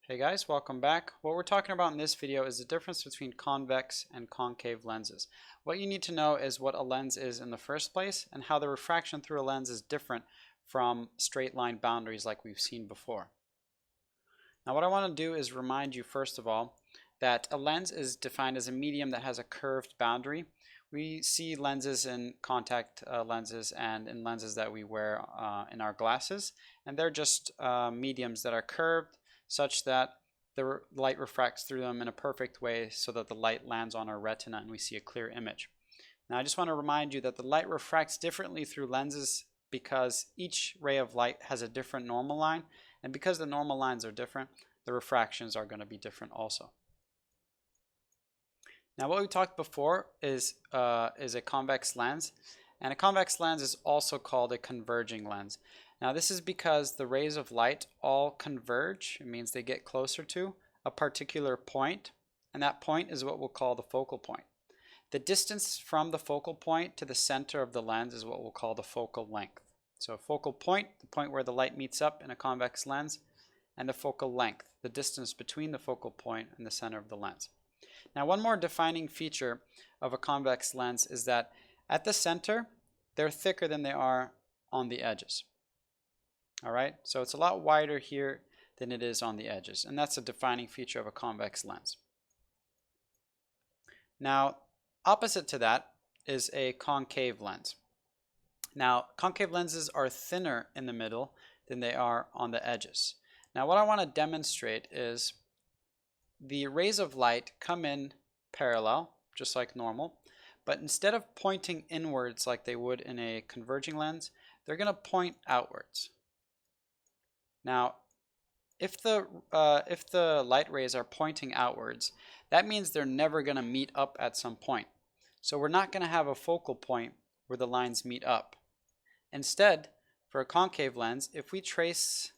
Hey guys, welcome back. What we're talking about in this video is the difference between convex and concave lenses. What you need to know is what a lens is in the first place and how the refraction through a lens is different from straight line boundaries like we've seen before. Now what I want to do is remind you first of all that a lens is defined as a medium that has a curved boundary. We see lenses in contact lenses and in lenses that we wear in our glasses, and they're just mediums that are curved such that the light refracts through them in a perfect way so that the light lands on our retina and we see a clear image. Now I just want to remind you that the light refracts differently through lenses because each ray of light has a different normal line, and because the normal lines are different, the refractions are going to be different also. Now what we talked before is a convex lens, and a convex lens is also called a converging lens. Now this is because the rays of light all converge. It means they get closer to a particular point, and that point is what we'll call the focal point. The distance from the focal point to the center of the lens is what we'll call the focal length. So focal point, the point where the light meets up in a convex lens, and the focal length, the distance between the focal point and the center of the lens. Now one more defining feature of a convex lens is that at the center, they're thicker than they are on the edges. All right, so it's a lot wider here than it is on the edges, and that's a defining feature of a convex lens. Now, opposite to that is a concave lens. Now, concave lenses are thinner in the middle than they are on the edges. Now, what I want to demonstrate is the rays of light come in parallel, just like normal, but instead of pointing inwards like they would in a converging lens, they're going to point outwards. Now, if the light rays are pointing outwards, that means they're never going to meet up at some point. So we're not going to have a focal point where the lines meet up. Instead, for a concave lens, if we trace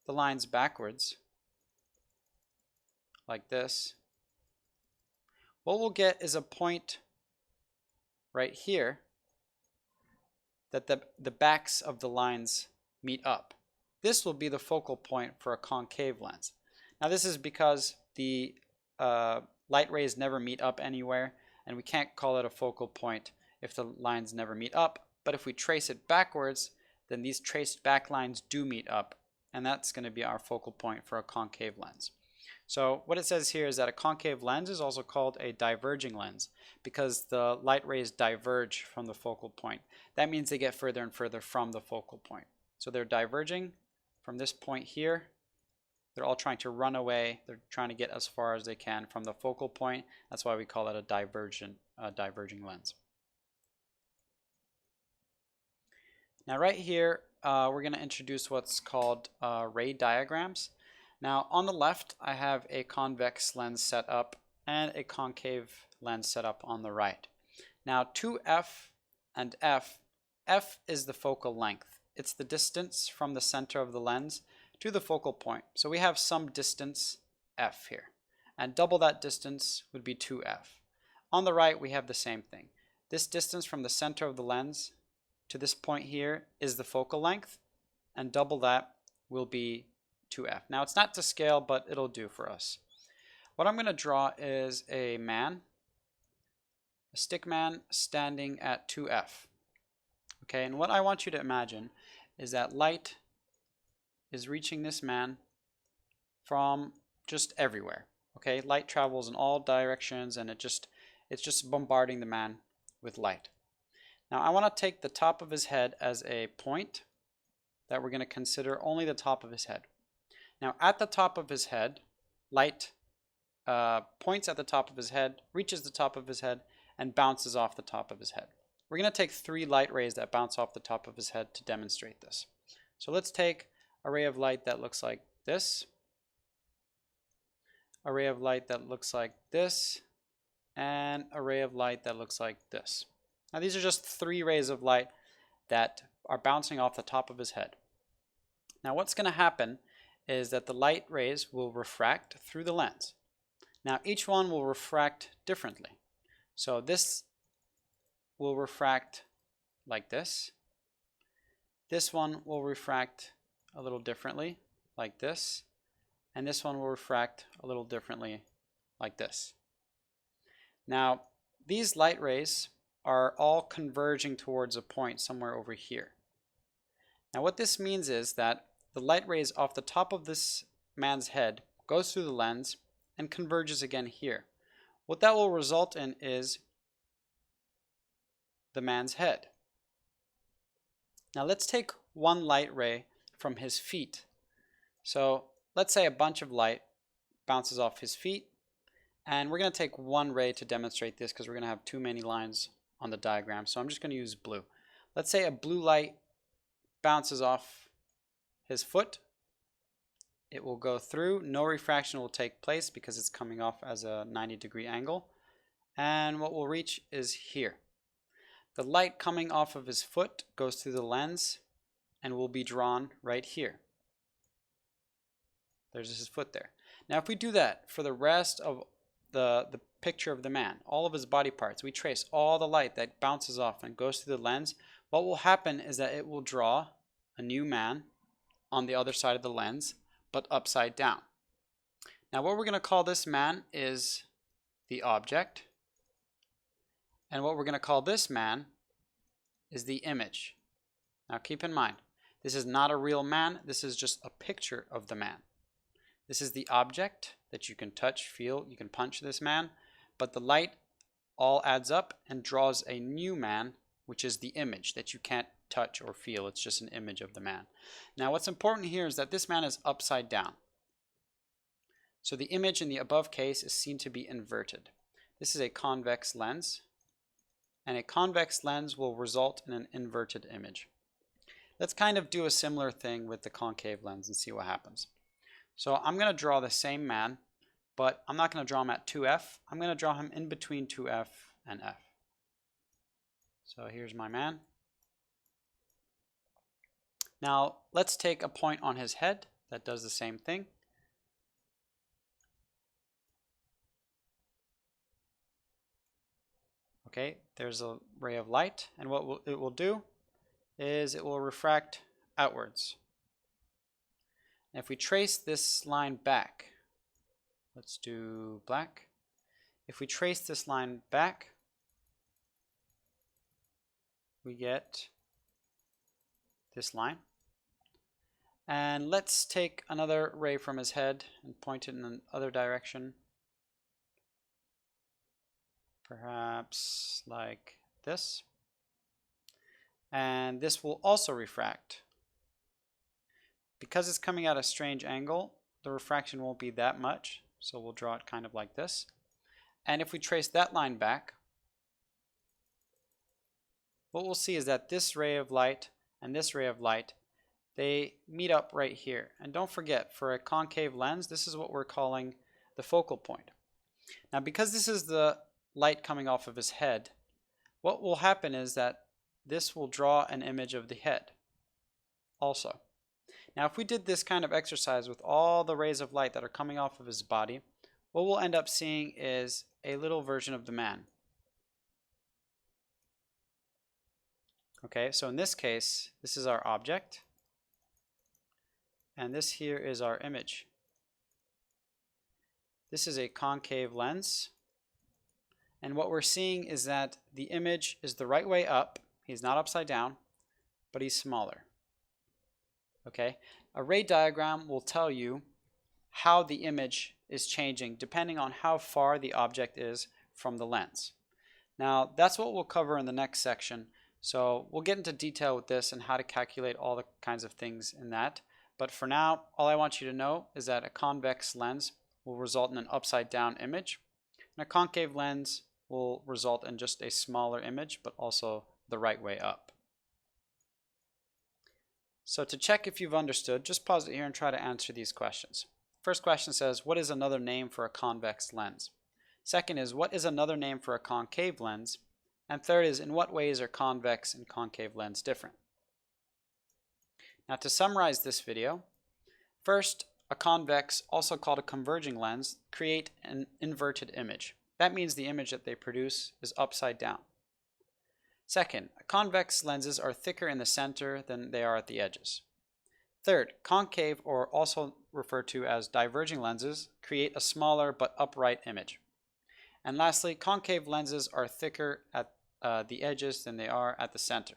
the lines backwards, like this, what we'll get is a point right here that the backs of the lines meet up. This will be the focal point for a concave lens. Now this is because the light rays never meet up anywhere, and we can't call it a focal point if the lines never meet up. But if we trace it backwards, then these traced back lines do meet up, and that's going to be our focal point for a concave lens. So what it says here is that a concave lens is also called a diverging lens because the light rays diverge from the focal point. That means they get further and further from the focal point. So they're diverging from this point here. They're all trying to run away. They're trying to get as far as they can from the focal point. That's why we call it a diverging lens. Now right here, we're going to introduce what's called ray diagrams. Now on the left, I have a convex lens set up and a concave lens set up on the right. Now 2f and f is the focal length. It's the distance from the center of the lens to the focal point. So we have some distance f here, and double that distance would be 2f. On the right, we have the same thing. This distance from the center of the lens to this point here is the focal length, and double that will be 2f. Now it's not to scale, but it'll do for us. What I'm going to draw is a man, a stick man standing at 2f. Okay, and what I want you to imagine is that light is reaching this man from just everywhere. Okay, light travels in all directions, and it's just bombarding the man with light. Now I want to take the top of his head as a point that we're going to consider only the top of his head. Now at the top of his head, light points at the top of his head, reaches the top of his head, and bounces off the top of his head. We're going to take 3 light rays that bounce off the top of his head to demonstrate this. So let's take a ray of light that looks like this, a ray of light that looks like this, and a ray of light that looks like this. Now these are just 3 rays of light that are bouncing off the top of his head. Now what's going to happen is that the light rays will refract through the lens. Now each one will refract differently. So this will refract like this. This one will refract a little differently, like this. and this one will refract a little differently like this. Now, these light rays are all converging towards a point somewhere over here. Now what this means is that the light rays off the top of this man's head goes through the lens and converges again here. What that will result in is the man's head. Now let's take one light ray from his feet. So let's say a bunch of light bounces off his feet, and we're going to take one ray to demonstrate this because we're going to have too many lines on the diagram. So I'm just going to use blue. Let's say a blue light bounces off his foot. It will go through. No refraction will take place because it's coming off as a 90-degree angle. And what we'll reach is here. The light coming off of his foot goes through the lens and will be drawn right here. There's his foot there. Now if we do that for the rest of the picture of the man, all of his body parts, we trace all the light that bounces off and goes through the lens, what will happen is that it will draw a new man on the other side of the lens, but upside down. Now what we're going to call this man is the object, and what we're going to call this man is the image. Now keep in mind, this is not a real man, this is just a picture of the man. This is the object that you can touch, feel, you can punch this man, but the light all adds up and draws a new man, which is the image that you can't touch or feel. It's just an image of the man. Now what's important here is that this man is upside down. So the image in the above case is seen to be inverted. This is a convex lens, and a convex lens will result in an inverted image. Let's kind of do a similar thing with the concave lens and see what happens. So I'm going to draw the same man, but I'm not going to draw him at 2f. I'm going to draw him in between 2f and f. So here's my man. Now let's take a point on his head that does the same thing. Okay, there's a ray of light, and what it will do is it will refract outwards. And if we trace this line back, let's do black. If we trace this line back, we get this line. And let's take another ray from his head and point it in the other direction. Perhaps like this. And this will also refract. Because it's coming at a strange angle, the refraction won't be that much, so we'll draw it kind of like this. And if we trace that line back, what we'll see is that this ray of light and this ray of light, they meet up right here. And don't forget, for a concave lens, this is what we're calling the focal point. Now because this is the light coming off of his head, what will happen is that this will draw an image of the head also. Now if we did this kind of exercise with all the rays of light that are coming off of his body, what we'll end up seeing is a little version of the man. Okay, so in this case, this is our object, and this here is our image. This is a concave lens, and what we're seeing is that the image is the right way up. He's not upside down, but he's smaller. Okay, a ray diagram will tell you how the image is changing depending on how far the object is from the lens. Now that's what we'll cover in the next section. So we'll get into detail with this and how to calculate all the kinds of things in that. But for now, all I want you to know is that a convex lens will result in an upside down image, and a concave lens will result in just a smaller image, but also the right way up. So to check if you've understood, just pause it here and try to answer these questions. First question says, what is another name for a convex lens? Second is, what is another name for a concave lens? And third is, in what ways are convex and concave lens different? Now to summarize this video, first, a convex, also called a converging lens, create an inverted image. That means the image that they produce is upside down. Second, convex lenses are thicker in the center than they are at the edges. Third, concave, or also referred to as diverging lenses, create a smaller but upright image. And lastly, concave lenses are thicker at the edges than they are at the center.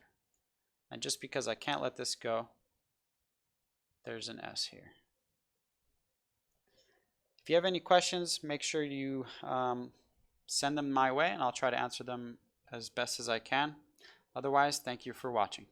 And just because I can't let this go, there's an S here. If you have any questions, make sure you send them my way and I'll try to answer them as best as I can. Otherwise, thank you for watching.